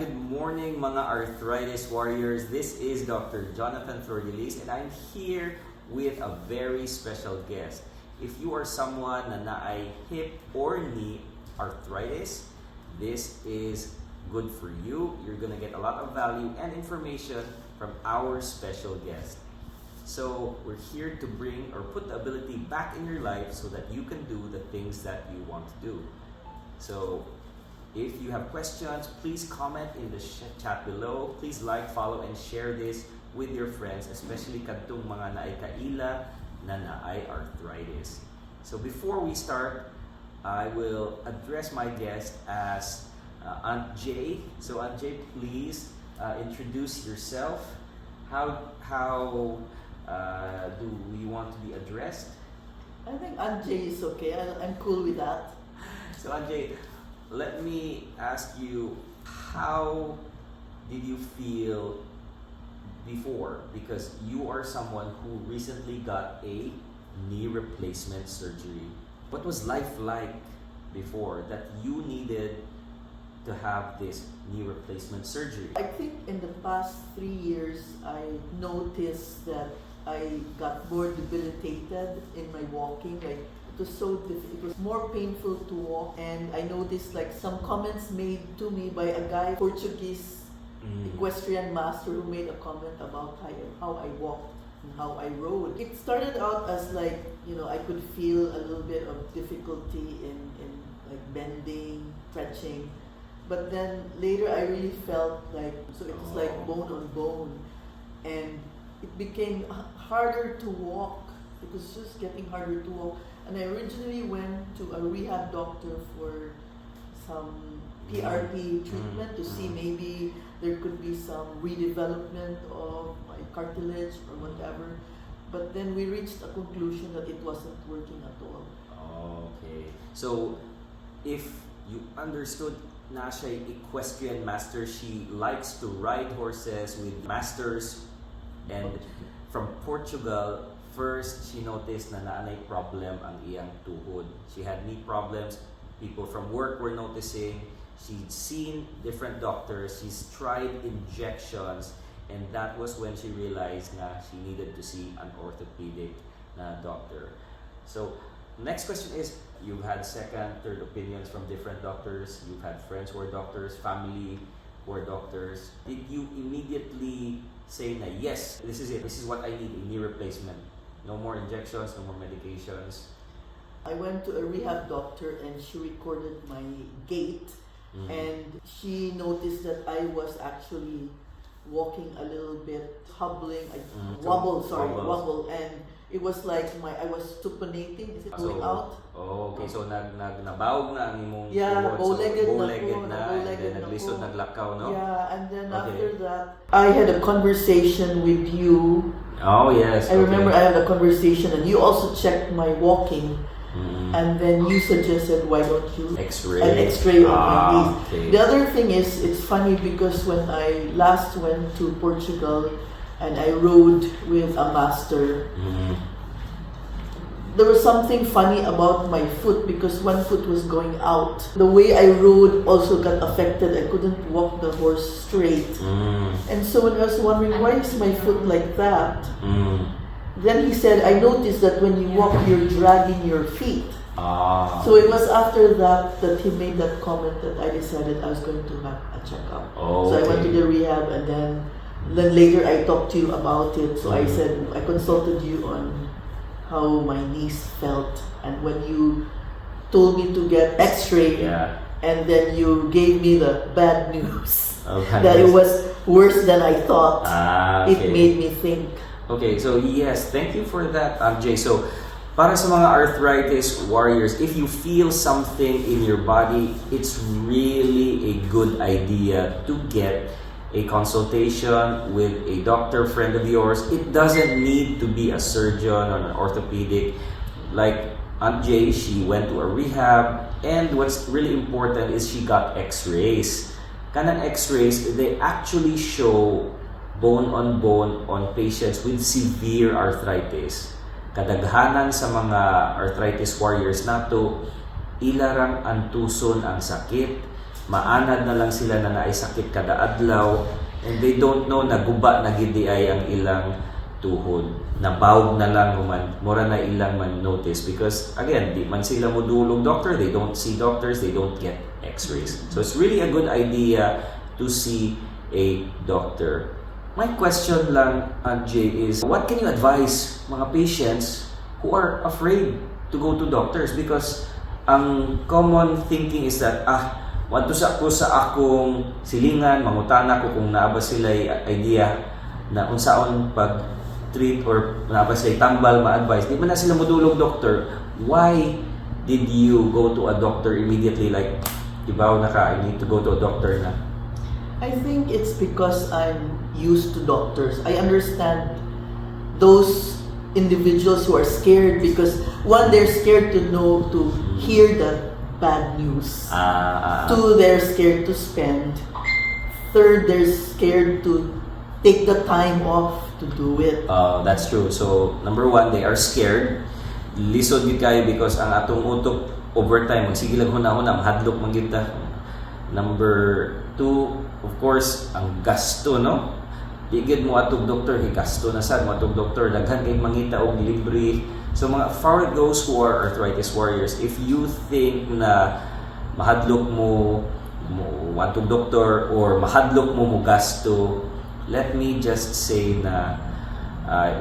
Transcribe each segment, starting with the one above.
good morning mga arthritis warriors. This is Dr. Jonathan Flordelis and I'm here with a very special guest. If you are someone na naay hip or knee arthritis, this is good for you. You're gonna get a lot of value and information from our special guest. So we're here to bring or put the ability back in your life so that you can do the things that you want to do. So if you have questions, please comment in the chat below. Please like, follow, and share this with your friends, especially kadtong mga naay kaila na naay arthritis. So before we start, I will address my guest as Aunt J. So Aunt J, please introduce yourself. How do you want to be addressed? I think Aunt J is okay. I'm cool with that. So Aunt J, let me ask you, how did you feel before? Because you are someone who recently got a knee replacement surgery. What was life like before that you needed to have this knee replacement surgery? I think in the past 3 years, I noticed that I got more debilitated in my walking. Like, it was so difficult. It was more painful to walk, and I noticed like some comments made to me by a guy, Portuguese equestrian master, who made a comment about how I walked and how I rode. It started out as like, I could feel a little bit of difficulty in like bending, stretching, but then later I really felt like, so it was like bone on bone, and it became harder to walk. It was just getting harder to walk. And I originally went to a rehab doctor for some PRP treatment to see maybe there could be some redevelopment of my cartilage or whatever. But then we reached a conclusion that it wasn't working at all. Okay. So, if you understood na siya equestrian master, she likes to ride horses with masters, and from Portugal. First, she noticed na naanay problem ang iyang tuhod. She had knee problems. People from work were noticing. She'd seen different doctors. She's tried injections. And that was when she realized na she needed to see an orthopedic doctor. So, next question is, you've had second, third opinions from different doctors. You've had friends who are doctors, family who are doctors. Did you immediately say na, yes, this is it. This is what I need, a knee replacement? No more injections, no more medications. I went to a rehab doctor and she recorded my gait, and she noticed that I was actually walking a little bit, hobbling, wobble, and it was like I was supinating. Is it going out? Oh, okay. So nabaog na ang imong bow-legged na, and then naglisod, naglakaw, no? Yeah, and then after that, I had a conversation with you. Oh, yes. I remember I had a conversation, and you also checked my walking, and then you suggested, why don't you X-ray an X-ray of my knees. Okay. The other thing is, it's funny because when I last went to Portugal and I rode with a master, there was something funny about my foot because one foot was going out. The way I rode also got affected. I couldn't walk the horse straight. And so when I was wondering, why is my foot like that? Then he said, I noticed that when you walk, you're dragging your feet. So it was after that he made that comment that I decided I was going to have a checkup. So I went to the rehab, and then later I talked to you about it. So I said, I consulted you on how my knees felt, and when you told me to get X-ray, and then you gave me the bad news that it was worse than I thought, it made me think. Okay, so yes, thank you for that, Jay. So, para sa mga arthritis warriors, if you feel something in your body, it's really a good idea to get a consultation with a doctor friend of yours. It doesn't need to be a surgeon or an orthopedic. Like Aunt Jay, she went to a rehab, and what's really important is she got X-rays. Kanang X-rays, they actually show bone on patients with severe arthritis. Kadaghanan sa mga arthritis warriors nato, ilarang antuson ang sakit, maanad na lang sila na naay sakit kada adlaw, and they don't know na guba na gid ay ang ilang tuhod, nabawg na lang human, mura na ilang man notice because again di man sila modulog doctor, they don't see doctors, they don't get x-rays. So it's really a good idea to see a doctor. My question lang, Jay, is what can you advise mga patients who are afraid to go to doctors? Because ang common thinking is that wadto sa ako sa akong silingan, mangutana ko kung naa ba sila idea na unsaon pag treat or naa ba sila tambal ma-advise. Di man na sila modulog doctor. Why did you go to a doctor immediately, like dibaw na ka, I need to go to a doctor na? I think it's because I'm used to doctors. I understand those individuals who are scared because one, they're scared to hear the bad news. Two, they're scared to spend. Third, they're scared to take the time off to do it. That's true. So, number one, they are scared. Lisod gyud kayo because ang atong utok overtime magsige lang hunahuna mahadlok man gyud ta. Number two, of course, ang gasto, no? Di gyud mo atog doktor kay gasto na sad mo atog doktor, daghan kay mangita og libre. So for those who are arthritis warriors, if you think na mahadlok mo atog doktor or mahadlok mo gasto, let me just say na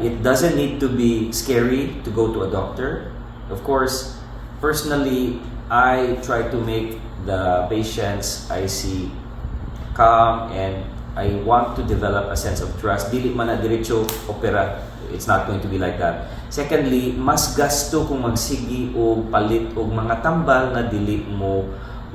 it doesn't need to be scary to go to a doctor. Of course, personally, I try to make the patients I see calm, and I want to develop a sense of trust. Dili man na diretso opera, it's not going to be like that. Secondly, mas gasto kung magsigi o palit og mga tambal na dili mo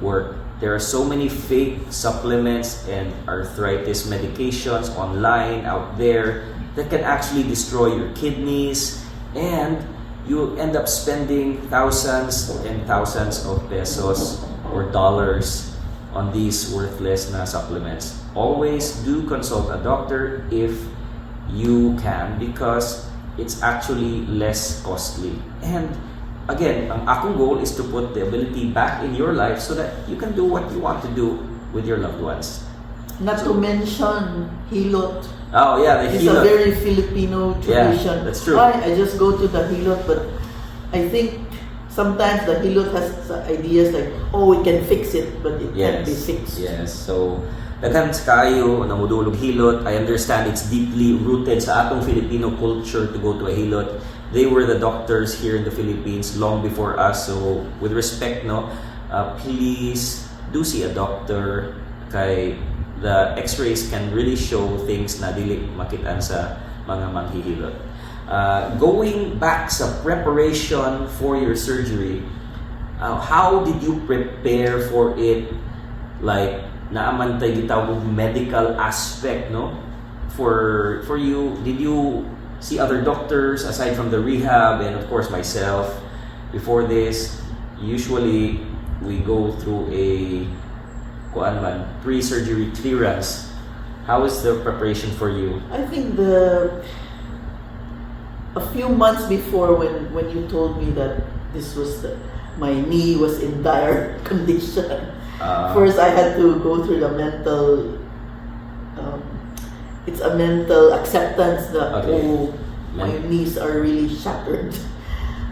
work. There are so many fake supplements and arthritis medications online out there that can actually destroy your kidneys, and you end up spending thousands and thousands of pesos or dollars on these worthless na supplements. Always do consult a doctor if you can because it's actually less costly. And again, ang akong goal is to put the ability back in your life so that you can do what you want to do with your loved ones. Not to mention hilot. Oh yeah, the It's hilot. a very Filipino tradition. Yeah, that's true. I just go to the hilot, but I think sometimes the hilot has ideas like, oh, we can fix it, but it can't be fixed. Yes, so daghan sa kayo na modulog hilot. I understand it's deeply rooted sa atong Filipino culture to go to a hilot. They were the doctors here in the Philippines long before us. So with respect, please do see a doctor. Kay the x-rays can really show things na dili makitaan sa mga manghihilot. Going back sa preparation for your surgery, how did you prepare for it? Like, naaman tayo gitawag medical aspect, no? For you, did you see other doctors aside from the rehab and of course myself before this? Usually we go through a pre-surgery clearance. How is the preparation for you? I think a few months before when you told me that this was my knee was in dire condition. First, I had to go through the mental. It's a mental acceptance that my knees are really shattered.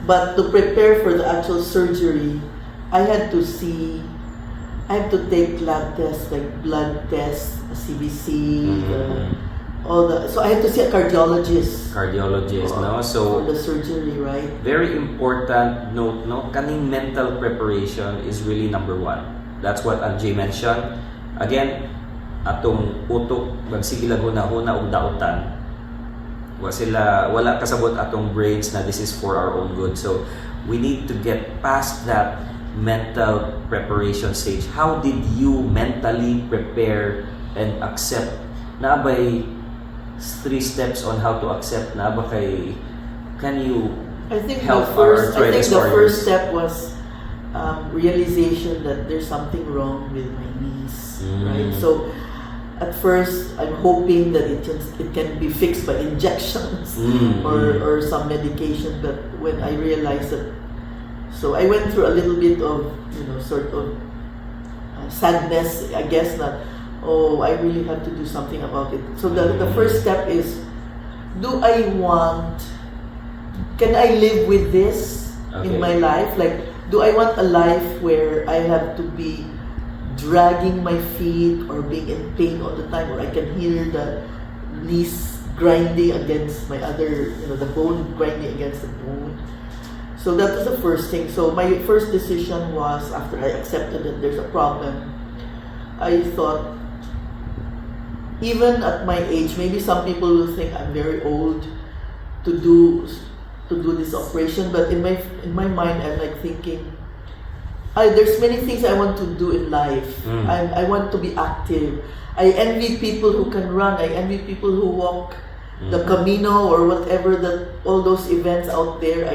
But to prepare for the actual surgery, I had to take lab tests like blood tests, CBC, so I had to see a cardiologist. No? So for the surgery, right? Very important note, no? Kaning mental preparation is really number one. That's what Jay mentioned. Again, atong utok magsige lang hunahuna og dautan. Wala kasabot atong brains na this is for our own good. So we need to get past that mental preparation stage. How did you mentally prepare and accept? Na by 3 steps on how to accept na ba kay can you help our arthritis warriors? The first step was realization that there's something wrong with my knees, right? So at first I'm hoping that it can be fixed by injections or some medication, but when I realized that, so I went through a little bit of sort of sadness, I guess, that, oh, I really have to do something about it. So the first step is, can I live with this in my life? Like, do I want a life where I have to be dragging my feet or being in pain all the time, or I can hear the knees grinding against my other, the bone grinding against the bone? So that was the first thing. So my first decision was, after I accepted that there's a problem, I thought, even at my age, maybe some people will think I'm very old to do this operation, but in my mind, I'm like thinking, there's many things I want to do in life. I want to be active. I envy people who can run. I envy people who walk the Camino or whatever, all those events out there.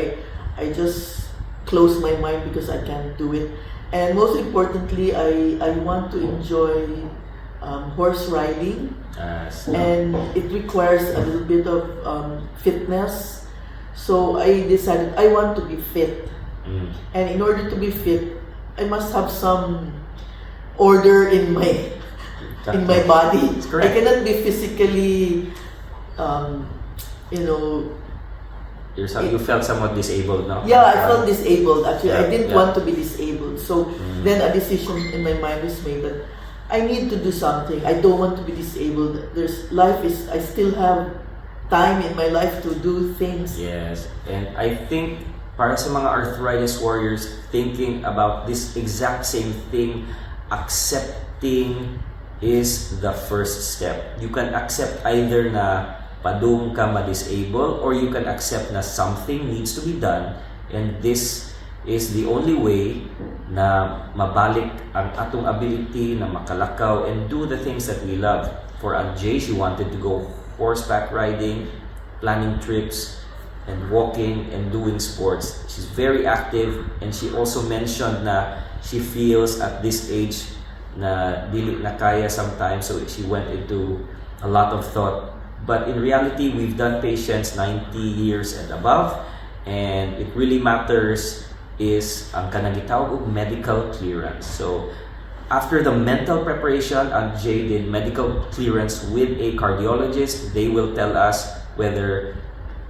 I just close my mind because I can't do it. And most importantly, I want to enjoy horse riding. And it requires a little bit of fitness. So I decided I want to be fit. And in order to be fit, I must have some order in my body. I cannot be physically, You felt somewhat disabled, no? Yeah, I felt disabled. Actually, I didn't Yeah. want to be disabled. So then a decision in my mind was made that I need to do something. I don't want to be disabled. I still have time in my life to do things. Yes, and I think para sa mga arthritis warriors thinking about this exact same thing, accepting is the first step. You can accept either na padung ka ma-disable, or you can accept na something needs to be done, and this is the only way na mabalik ang atong ability na makalakaw and do the things that we love. For Jay, she wanted to go horseback riding, planning trips, and walking and doing sports. She's very active, and she also mentioned na she feels at this age na dili na kaya sometimes, so she went into a lot of thought. But in reality, we've done patients 90 years and above, and it really matters is ang kanang gitawag og medical clearance. So after the mental preparation, Jay did medical clearance with a cardiologist. They will tell us whether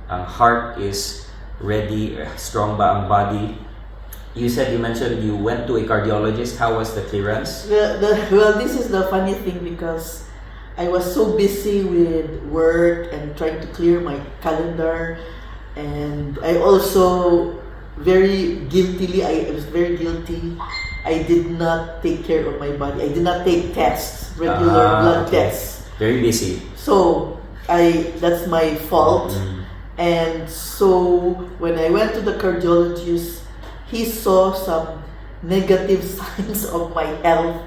ang heart is ready, strong ba ang body. You mentioned you went to a cardiologist. How was the clearance? Well, this is the funny thing, because I was so busy with work and trying to clear my calendar, and I also I was very guilty. I did not take care of my body. I did not take regular blood tests. Very busy. So that's my fault. And so when I went to the cardiologist, he saw some negative signs of my health.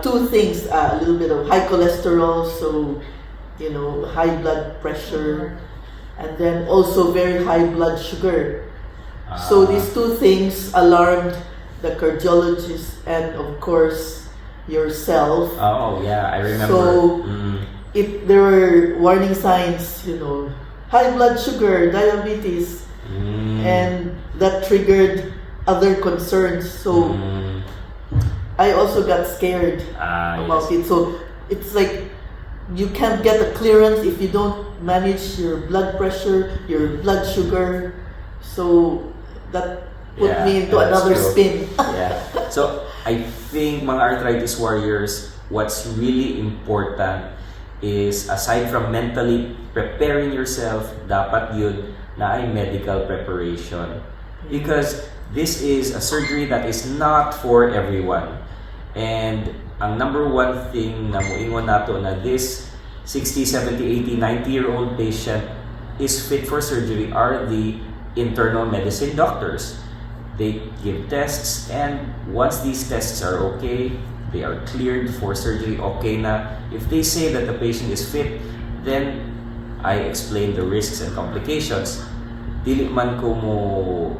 Two things: a little bit of high cholesterol, so high blood pressure, and then also very high blood sugar. So these two things alarmed the cardiologist and, of course, yourself. Oh yeah, I remember. So there were warning signs, high blood sugar, diabetes, and that triggered other concerns. So I also got scared about it. So it's like you can't get a clearance if you don't manage your blood pressure, your blood sugar. So that put me into another spin. Yeah. So I think mga arthritis warriors, what's really important is, aside from mentally preparing yourself, dapat yun na ay medical preparation. Because this is a surgery that is not for everyone. And ang number one thing na muingon nato na this 60, 70, 80, 90-year-old patient is fit for surgery are the internal medicine doctors. They give tests, and once these tests are okay, they are cleared for surgery, okay na. If they say that the patient is fit, then I explain the risks and complications. Dili man ko mo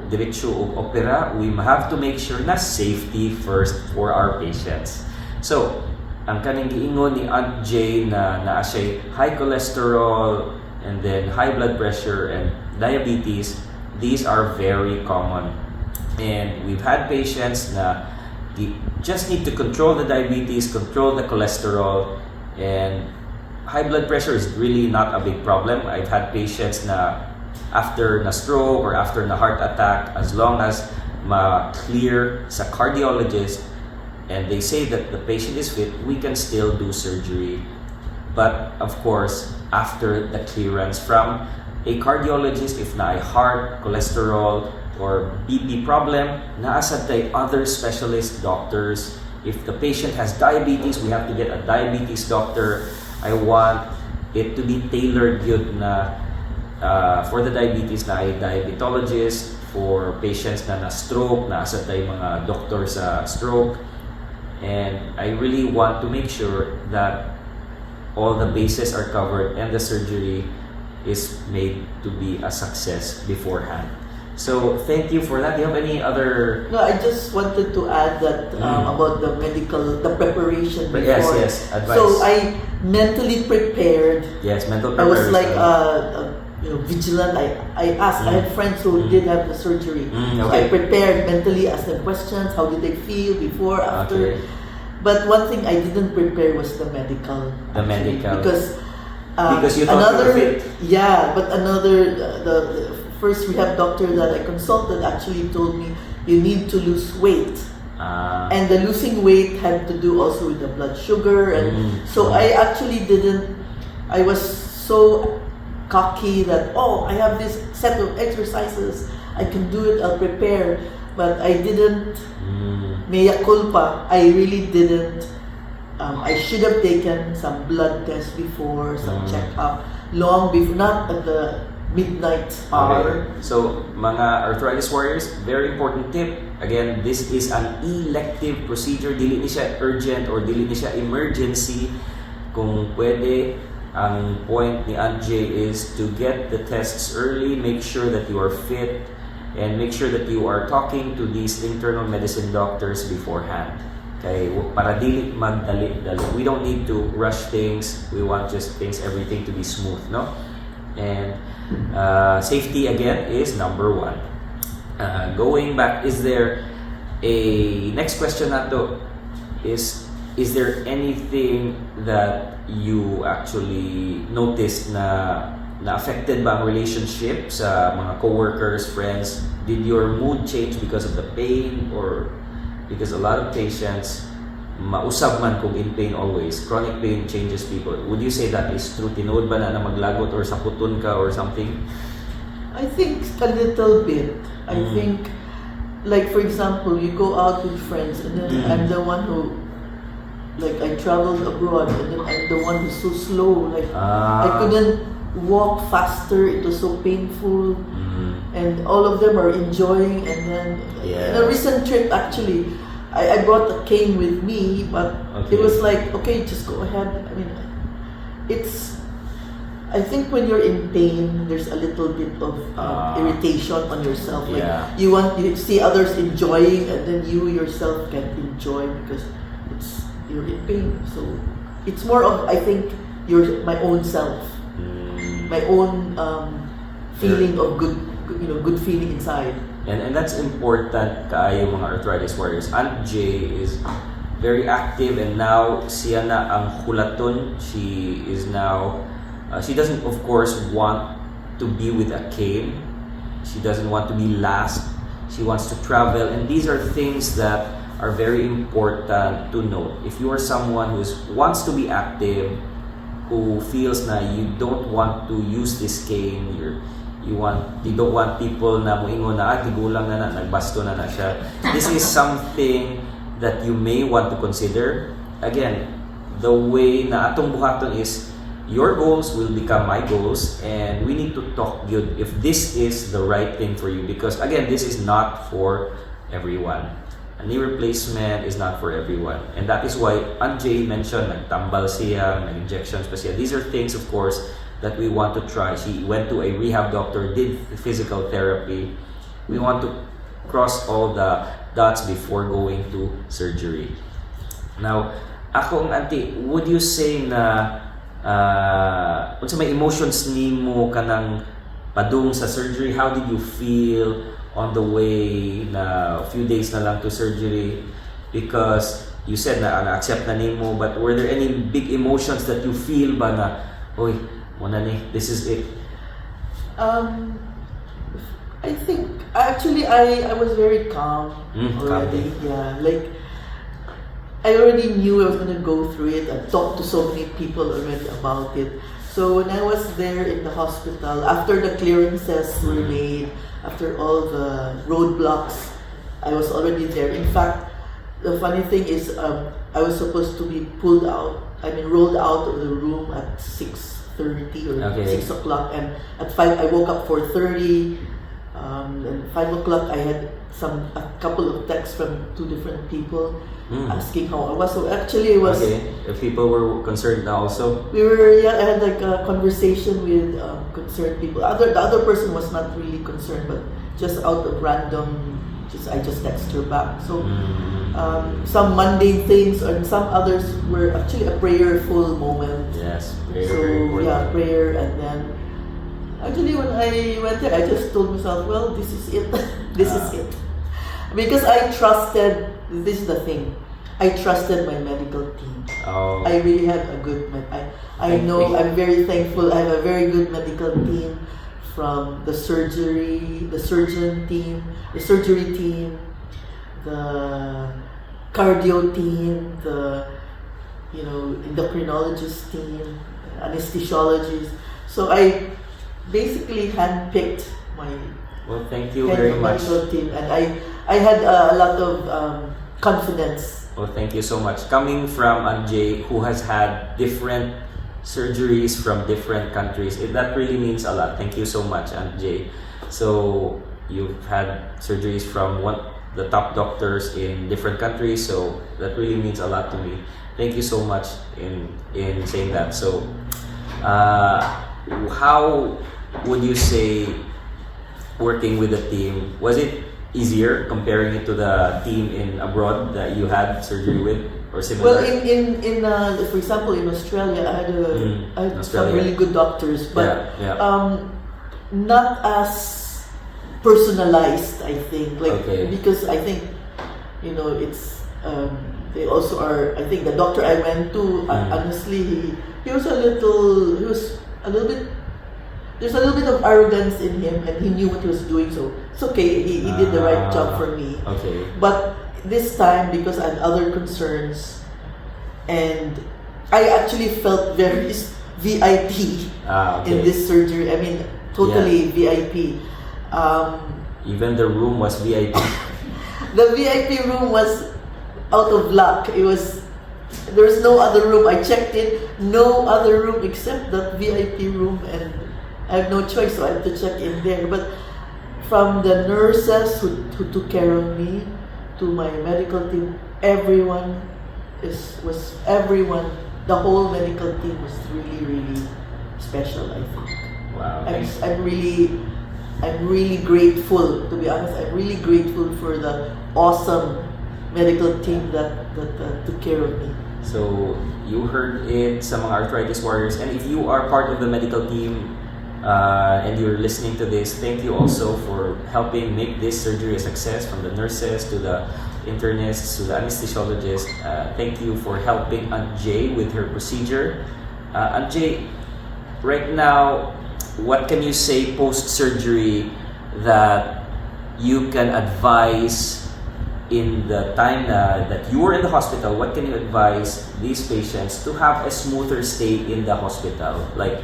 diretso og opera, we have to make sure na safety first for our patients. So, ang kaning giingon ni Aunt Jay na naa siya high cholesterol and then high blood pressure and diabetes, these are very common. And we've had patients na just need to control the diabetes, control the cholesterol, and high blood pressure is really not a big problem. I've had patients na after na stroke or after na heart attack, as long as ma-clear sa cardiologist and they say that the patient is fit, we can still do surgery. But of course, after the clearance from a cardiologist, if na ay heart, cholesterol, or BP problem, naasad tay other specialist doctors. If the patient has diabetes, we have to get a diabetes doctor. I want it to be tailored yun na for the diabetes na ay diabetologist, for patients na na-stroke, naasad tay mga doctor sa stroke. And I really want to make sure that all the bases are covered and the surgery is made to be a success beforehand. So thank you for that. Do you have any other? No, I just wanted to add that about the preparation before. Yes, advice. So I mentally prepared. Yes, mental I was preparation. like vigilant. I asked. I had friends who did have the surgery. So I prepared mentally, asked them questions. How did they feel before, after? Okay. But one thing I didn't prepare was the medical. The medical. Because you thought you were fit. Yeah, but another the first rehab doctor that I consulted actually told me you need to lose weight. And the losing weight had to do also with the blood sugar, and so I actually didn't. I was so cocky that I have this set of exercises, I can do it, I'll prepare, but I didn't. Mea culpa, I really didn't. I should have taken some blood tests before, some checkup long before, not at the midnight hour. Okay. So, mga arthritis warriors, very important tip. Again, this is an elective procedure. Dili ni siya urgent or dili ni siya emergency. Kung pwede, ang point ni Aunt J is to get the tests early, make sure that you are fit, and make sure that you are talking to these internal medicine doctors beforehand. Okay, para dili magdali-dali. We don't need to rush things. We want just everything to be smooth, no? And safety again is number one. Going back, is there a next question nato is there anything that you actually noticed na affected ba ang relationship sa mga coworkers, friends? Did your mood change because of the pain, or because a lot of patients mausab man kung in pain always? Chronic pain changes people. Would you say that is true? Tinood ba na maglagot or saputon ka or something? I think a little bit. I think, like for example, you go out with friends and then I'm the one who, like I traveled abroad and then I'm the one who's so slow. Like I couldn't walk faster. It was so painful. And all of them are enjoying, and then in a recent trip actually I brought a cane with me, but it was like, okay, just go ahead. I mean, I think when you're in pain, there's a little bit of irritation on yourself. Like you see others enjoying, and then you yourself can't enjoy because you're in pain. So it's more of, I think, my own self, my own feeling of good feeling inside. And that's important kaayo mga arthritis warriors. Aunt J is very active, and now siya na ang hulaton. She is now she doesn't of course want to be with a cane. She doesn't want to be last. She wants to travel, and these are things that are very important to note. If you are someone who wants to be active, who feels na you don't want to use this cane, you don't want people na moingon na tigulang na nagbasto na siya. This is something that you may want to consider. Again, the way na atong buhaton is your goals will become my goals, and we need to talk good if this is the right thing for you, because again, this is not for everyone. A knee replacement is not for everyone, and that is why Aunt J mentioned nagtambal siya, nag-injections pa siya. These are things, of course, that we want to try. She went to a rehab doctor, did physical therapy. We want to cross all the dots before going to surgery. Now, akong auntie, would you say na unsa may emotions nimo kanang padung sa surgery? How did you feel on the way na a few days na lang to surgery? Because you said na-accept na nimo, but were there any big emotions that you feel ba na, oy, muna ni, this is it? I think actually I was very calm already. Calm. Yeah, like I already knew I was gonna go through it. I talked to so many people already about it. So when I was there in the hospital, after the clearances were made, after all the roadblocks, I was already there. In fact, the funny thing is, I was supposed to be rolled out of the room at 6:30 or 6 o'clock, and at 5 I woke up 4:30. And 5 o'clock I had a couple of texts from 2 different people asking how I was. So actually it was. Okay, if people were concerned now also. I had like a conversation with concerned people. The other person was not really concerned, but just out of random, I just text her back. So some mundane things, and some others were actually a prayerful moment. Yes, prayer, So very important. yeah, prayer, and then actually when I went there, I just told myself, well, this is it. This is it. Because I trusted, this is the thing, I trusted my medical team. Oh. I really had a good, I know, I'm very thankful. I have a very good medical team, from the surgery team, the cardio team, the endocrinologist team, anesthesiologist. So I basically handpicked my Well, thank you very much. medical team, and I had a lot of confidence. Well, thank you so much. Coming from Anjay, who has had different surgeries from different countries, that really means a lot. Thank you so much, Anjay. So you've had surgeries from the top doctors in different countries, so that really means a lot to me. Thank you so much in saying that. So, how would you say working with the team, was it easier comparing it to the team in abroad that you had surgery with, or similar? Well, for example, in Australia, I had some really good doctors, but not as personalized, I think. Because I think, it's they also are. I think the doctor I went to, honestly, he was a little bit. There's a little bit of arrogance in him, and he knew what he was doing, so it's okay. He did the right job for me. Okay. But this time, because I had other concerns, and I actually felt very VIP in this surgery. I mean, totally VIP. Even the room was VIP. The VIP room was out of luck. There was no other room. I checked in, no other room except that VIP room, and I have no choice, so I had to check in there. But from the nurses who took care of me to my medical team, everyone, the whole medical team was really, really special, I think. Wow. I'm really grateful, to be honest. I'm really grateful for the awesome medical team that took care of me. So you heard it sa mga arthritis warriors, and if you are part of the medical team and you're listening to this, thank you also for helping make this surgery a success, from the nurses to the internists to the anesthesiologist. Thank you for helping Anjay with her procedure. Anjay, right now, what can you say post-surgery that you can advise in the time that you were in the hospital? What can you advise these patients to have a smoother stay in the hospital? Like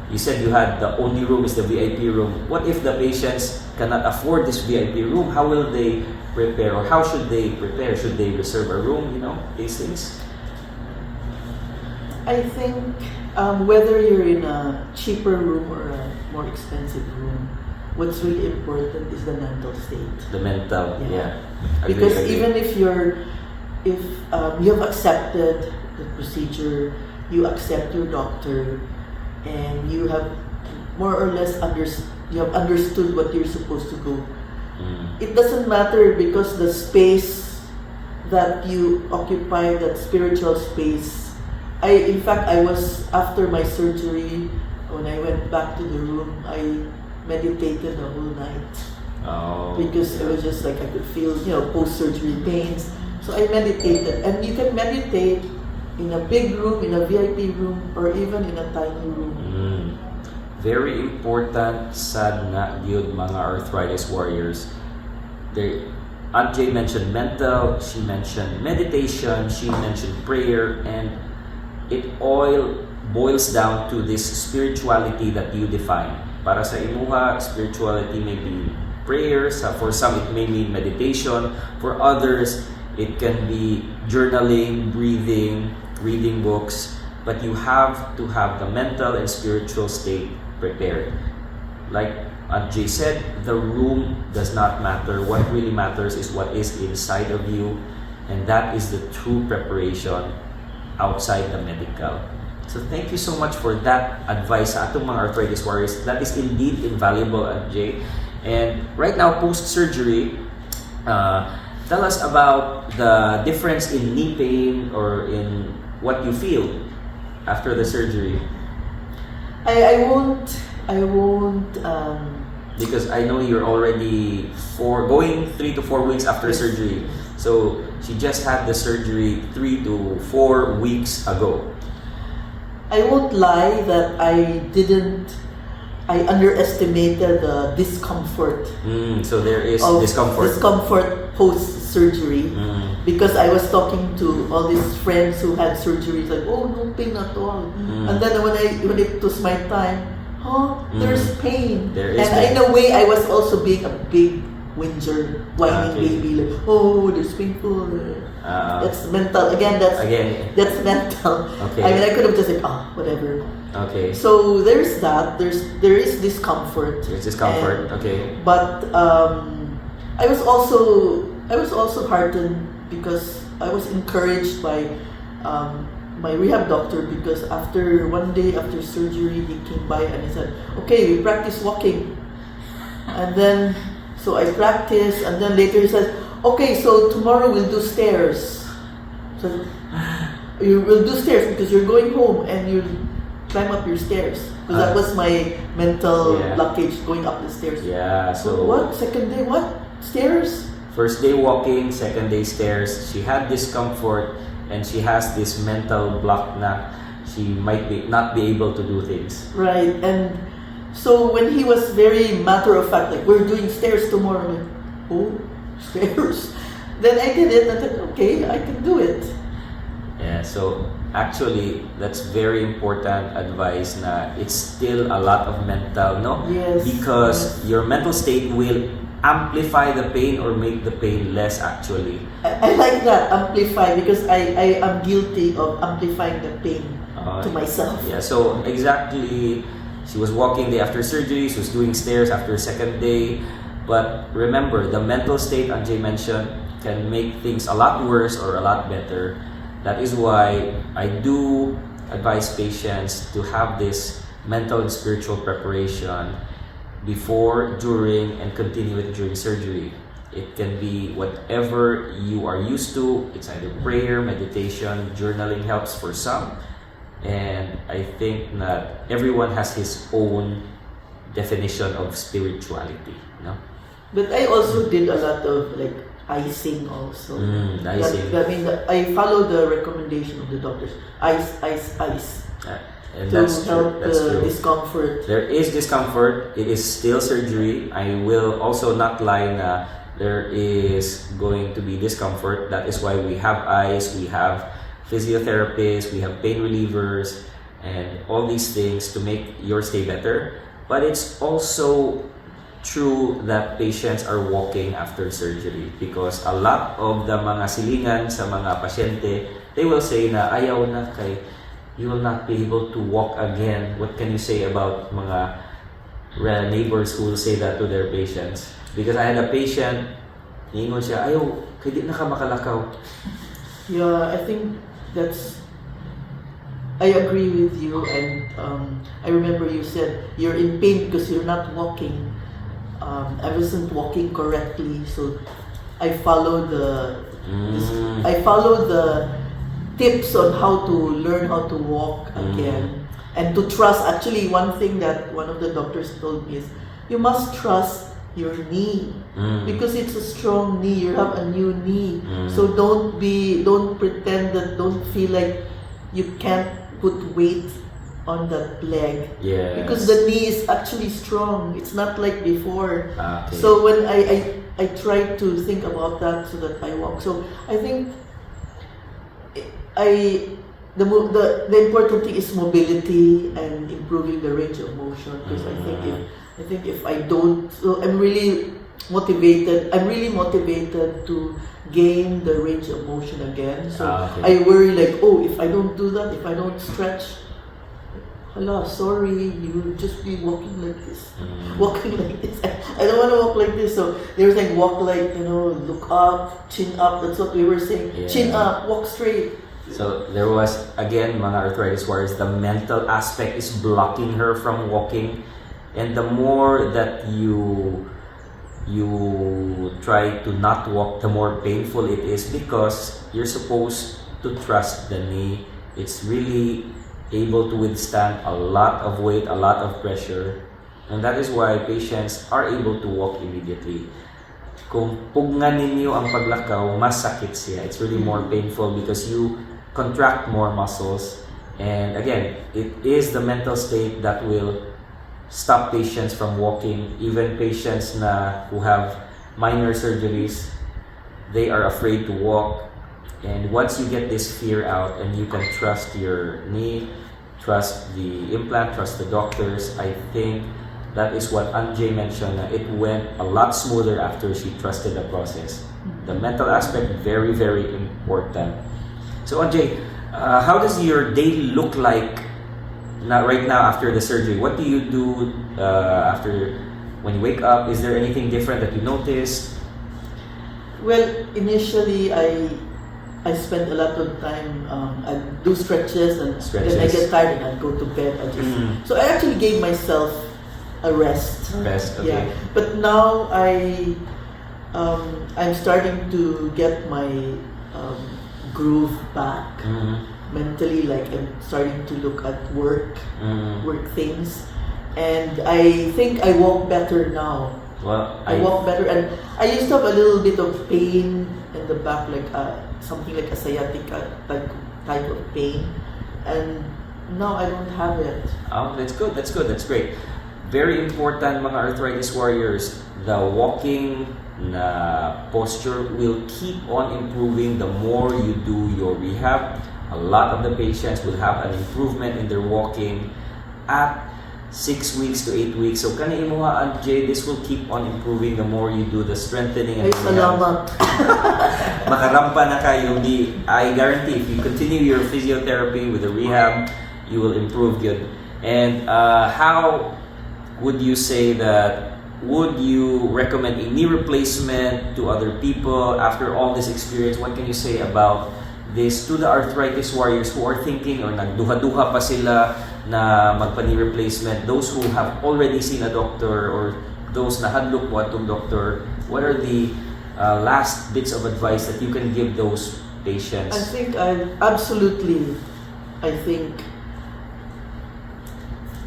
you said, you had the only room is the VIP room. What if the patients cannot afford this VIP room? How will they prepare, or how should they prepare? Should they reserve a room? These things. I think whether you're in a cheaper room or a more expensive room, what's really important is the mental state. The mental, yeah. Because even if you have accepted the procedure, you accept your doctor, and you have more or less understood what you're supposed to go. It doesn't matter, because the space that you occupy, that spiritual space. In fact, I was, after my surgery, when I went back to the room, I meditated the whole night. Because it was just like I could feel, post-surgery pains. So I meditated, and you can meditate in a big room, in a VIP room, or even in a tiny room. Very important sad na yun mga arthritis warriors. Aunt Jay mentioned mental, she mentioned meditation, she mentioned prayer, and it all boils down to this spirituality that you define. Para sa imuha, spirituality may be prayer, for some it may mean meditation, for others it can be journaling, breathing, reading books, but you have to have the mental and spiritual state prepared. Like Aunt Jay said, the room does not matter. What really matters is what is inside of you, and that is the true preparation outside the medical. So thank you so much for that advice sa atong mga arthritis warriors. That is indeed invaluable, Aunt Jay. And right now, post-surgery, tell us about the difference in knee pain or in what you feel after the surgery. I won't because I know you're already going 3 to 4 weeks after surgery. So she just had the surgery 3 to 4 weeks ago. I won't lie that I underestimated the discomfort. So there is discomfort post-surgery. Because I was talking to all these friends who had surgeries, like, oh, no pain at all. And then when it was my time, there's pain. There is pain. In a way, I was also being a big whinger, whining baby, like, oh, there's painful. It's mental. That's mental. Okay. I mean, I could have just said, whatever. Okay. So there's that. There is discomfort. There's discomfort. Okay. But I was also heartened because I was encouraged by my rehab doctor, because one day after surgery he came by and he said, okay, we practice walking. And then so I practiced, and then later he said, okay, so tomorrow we'll do stairs. So you will do stairs because you're going home and you'll climb up your stairs. Because that was my mental blockage, going up the stairs. Yeah. So what? Second day, what? Stairs? First day walking, second day stairs. She had discomfort, and she has this mental block na she might not be able to do things. Right. And so when he was very matter of fact, like, we're doing stairs tomorrow, I'm like, oh, stairs. Then I did it, and I said, okay, I can do it. Yeah, so actually that's very important advice na it's still a lot of mental, no? Yes. Because your mental state will amplify the pain or make the pain less actually. I like that, amplify, because I am guilty of amplifying the pain to myself. Yeah, so exactly, she was walking day after surgery, she was doing stairs after second day. But remember, the mental state Aunt Jay mentioned can make things a lot worse or a lot better. That is why I do advise patients to have this mental and spiritual preparation before, during, and continue it during surgery. It can be whatever you are used to. It's either prayer, meditation, journaling helps for some. And I think that everyone has his own definition of spirituality. No? But I also did a lot of like icing also. Icing. I follow the recommendation of the doctors. Ice. And to that's help true. That's true. Discomfort. There is discomfort. It is still surgery. I will also not lie na there is going to be discomfort. That is why we have ice, we have physiotherapists, we have pain relievers, and all these things to make your stay better. But it's also true that patients are walking after surgery, because a lot of the mga silingan sa mga pasyente, they will say na ayaw na kay you will not be able to walk again. What can you say about mga neighbors who will say that to their patients? Because I had a patient, niingon siya, ayaw, kaya di na ka makalakaw. Yeah, I think I agree with you, and I remember you said you're in pain because you're not walking. I wasn't walking correctly, so I followed the tips on how to learn how to walk again, and to trust. Actually, one thing that one of the doctors told me is you must trust your knee Mm. because it's a strong knee. You have a new knee, Mm. so don't pretend that, don't feel like you can't put weight on that leg Yes. because the knee is actually strong. It's not like before. Okay. So when I try to think about that so that I walk. So I think the important thing is mobility and improving the range of motion, because I think if I don't, so I'm really motivated. I'm really motivated to gain the range of motion again. So Okay. I worry like, oh, if I don't do that, if I don't stretch, hello, sorry, you will just be walking like this. Walking like this. I don't want to walk like this. So they were saying walk like, look up, chin up. That's what we were saying. Yeah. Chin up, walk straight. So there was, again, mga arthritis warriors, the mental aspect is blocking her from walking. And the more that you try to not walk, the more painful it is, because you're supposed to trust the knee. It's really able to withstand a lot of weight, a lot of pressure. And that is why patients are able to walk immediately. Kung pugnan ninyo ang paglakaw, mas sakit siya. It's really more painful because you contract more muscles. And again, it is the mental state that will stop patients from walking. Even patients who have minor surgeries, they are afraid to walk. And once you get this fear out and you can trust your knee, trust the implant, trust the doctors, I think that is what Anjay mentioned. It went a lot smoother after she trusted the process. The mental aspect, very, very important. So Anjay, how does your day look like right now after the surgery? What do you do after when you wake up? Is there anything different that you noticed? Well, initially I spent a lot of time, I'd do stretches, and then I get tired and I'd go to bed. So I actually gave myself a rest. Rest, okay. Yeah. But now I'm starting to get my groove back mentally. Like I'm starting to look at work things, and I think I walk better now. Well, I walk better, and I used to have a little bit of pain in the back, like something like a sciatica type of pain, and now I don't have it. Oh, that's good. That's good. That's great. Very important, mga arthritis warriors. The walking posture will keep on improving the more you do your rehab. A lot of the patients will have an improvement in their walking at 6 weeks to 8 weeks. So kani imuha Anjay, this will keep on improving the more you do the strengthening and Salamat. Makarampa na kayo. I guarantee if you continue your physiotherapy with the rehab, you will improve good. And how would you say that, would you recommend a knee replacement to other people after all this experience? What can you say about this to the arthritis warriors who are thinking or nagduha-duha pa sila na magpa-knee replacement? Those who have already seen a doctor or those na hadlok mo atong doctor, what are the last bits of advice that you can give those patients? I think I think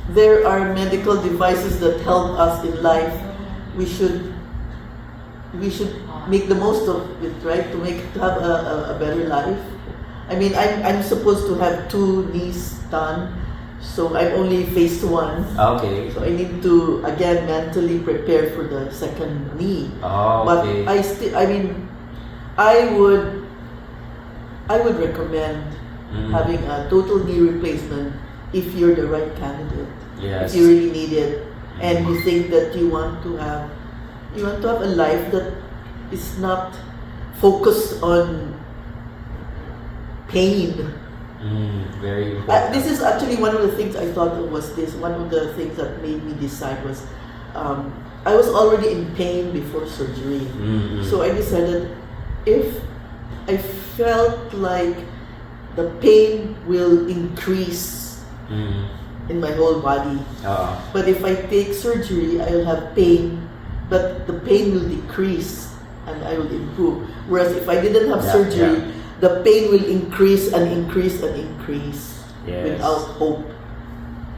there are medical devices that help us in life. We should make the most of it, right? To have a better life. I mean, I'm supposed to have 2 knees done, so I'm only phase 1. Okay. So I need to again mentally prepare for the second knee. Oh, okay. But I would recommend having a total knee replacement if you're the right candidate. Yes. If you really need it, and you think that you want to have a life that is not focused on pain. Very important. This is actually one of the things I thought was this. One of the things that made me decide was I was already in pain before surgery. So I decided if I felt like the pain will increase in my whole body. But if I take surgery, I'll have pain, but the pain will decrease and I will improve. Whereas if I didn't have surgery, the pain will increase and increase and increase without hope.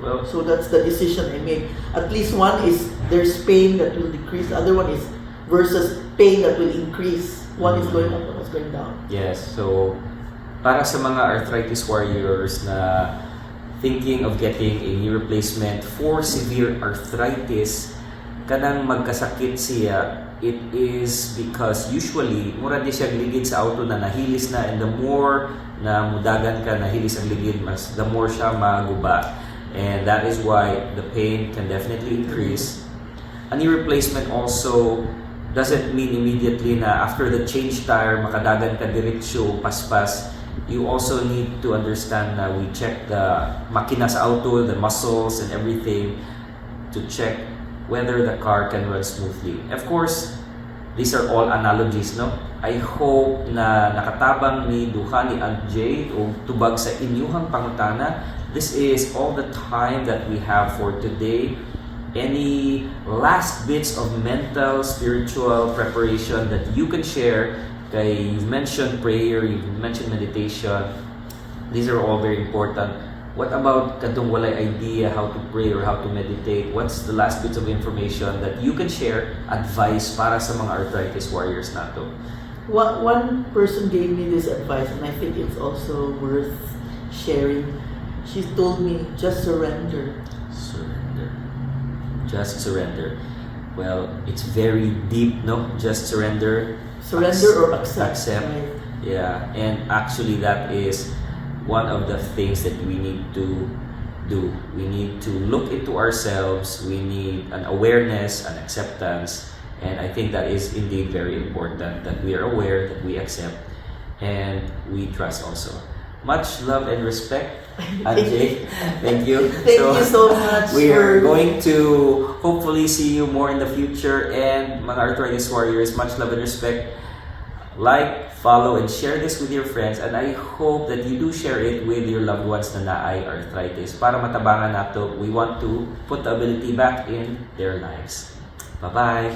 Well, So that's the decision I made. At least one is there's pain that will decrease. The other one is versus pain that will increase. One is going up, one is going down. yes. So, para sa mga arthritis warriors na thinking of getting a knee replacement for severe arthritis, kanang magkasakit siya, it is because usually, mura di siya ligid sa auto na nahilis na, and the more na mudagan ka nahilis ang ligid, mas the more siya maguba. And that is why the pain can definitely increase. A knee replacement also doesn't mean immediately na after the change tire, makadagan ka diretsyo, paspas. You also need to understand na we check the makina sa auto, the muscles and everything to check whether the car can run smoothly. Of course, these are all analogies, no? I hope na nakatabang ni duha ni Aunt Jade o tubag sa inyuhang pangutana. This is all the time that we have for today. Any last bits of mental, spiritual preparation that you can share? Kay you've mentioned prayer, you've mentioned meditation. These are all very important. What about katong walay idea how to pray or how to meditate? What's the last bits of information that you can share, advice para sa mga arthritis warriors nato? One person gave me this advice, and I think it's also worth sharing. She told me, just surrender. Surrender. Just surrender. Well, it's very deep, no? Just surrender. Surrender or accept. Accept. Right? Yeah, and actually that is one of the things that we need to do. We need to look into ourselves. We need an awareness, an acceptance, and I think that is indeed very important that we are aware, that we accept, and we trust also. Much love and respect, Ajay. Thank you. Thank you so much. We are going to hopefully see you more in the future, and mga arthritis warriors, much love and respect. Like, follow, and share this with your friends, and I hope that you do share it with your loved ones na naay arthritis para matabangan nato. We want to put the ability back in their lives. Bye-bye!